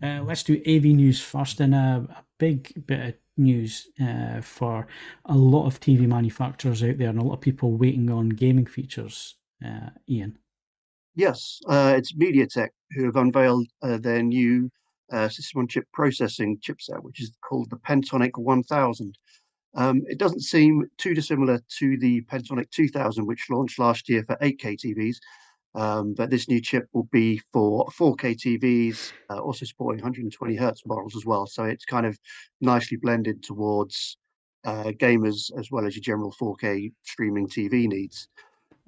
Let's do AV news first, and a big bit of news for a lot of TV manufacturers out there and a lot of people waiting on gaming features, Ian. Yes, it's MediaTek who have unveiled their new system-on-chip processing chipset, which is called the Pentonic 1000. It doesn't seem too dissimilar to the Pentonic 2000, which launched last year for 8K TVs, but this new chip will be for 4K TVs, also supporting 120 hertz models as well. So it's kind of nicely blended towards gamers as well as your general 4K streaming TV needs.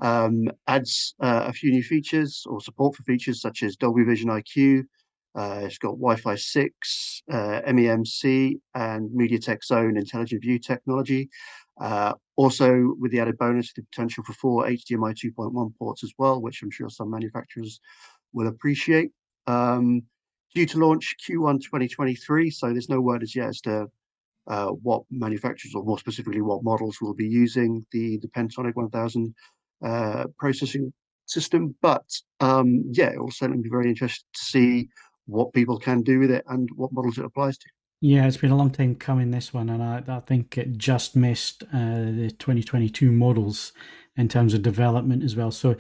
Adds a few new features or support for features such as Dolby Vision IQ. It's got Wi-Fi 6, MEMC, and MediaTek's own Intelligent View technology. Also, with the added bonus, the potential for 4 HDMI 2.1 ports as well, which I'm sure some manufacturers will appreciate. Due to launch Q1 2023, so there's no word as yet as to what manufacturers, or more specifically what models, will be using the Pentonic 1000 processing system. But yeah, it will certainly be very interesting to see what people can do with it and what models it applies to. Yeah, it's been a long time coming, this one, and I think it just missed the 2022 models in terms of development as well. So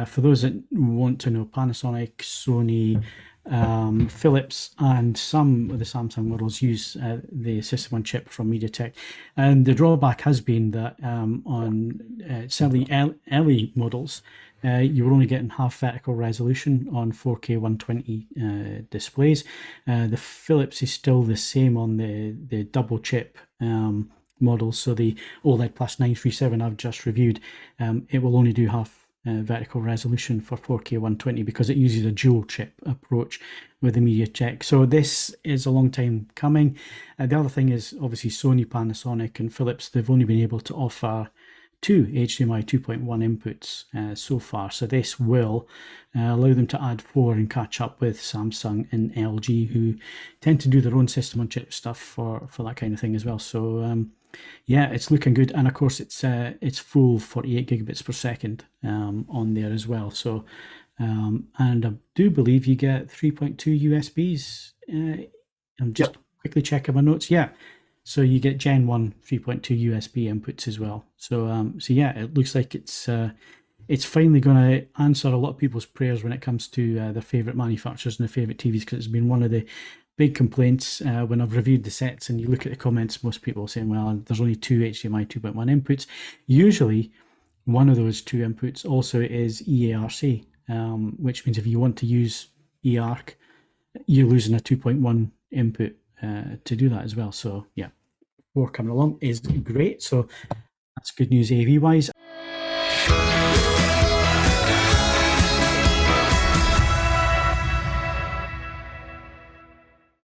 for those that want to know, Panasonic, Sony, Philips, and some of the Samsung models use the system on chip from MediaTek. And the drawback has been that on certainly early models, you were only getting half vertical resolution on 4K 120 displays. The Philips is still the same on the double chip models. So the OLED plus 937 I've just reviewed, it will only do half vertical resolution for 4K 120 because it uses a dual chip approach with the MediaTek. So this is a long time coming. The other thing is obviously Sony, Panasonic, and Philips, they've only been able to offer 2 HDMI 2.1 inputs so far. So this will allow them to add 4 and catch up with Samsung and LG, who tend to do their own system on chip stuff for that kind of thing as well. So yeah, it's looking good, and of course it's full 48 gigabits per second on there as well. So and I do believe you get 3.2 USBs. I'm just quickly checking my notes. Yeah, so you get Gen 1 3.2 USB inputs as well. So so yeah, it looks like it's finally going to answer a lot of people's prayers when it comes to their favorite manufacturers and their favorite TVs, because it's been one of the big complaints when I've reviewed the sets, and you look at the comments, most people are saying, well, there's only 2 HDMI 2.1 inputs. Usually one of those 2 inputs also is EARC, which means if you want to use eARC, you're losing a 2.1 input to do that as well. So yeah, 4 coming along is great. So that's good news AV wise.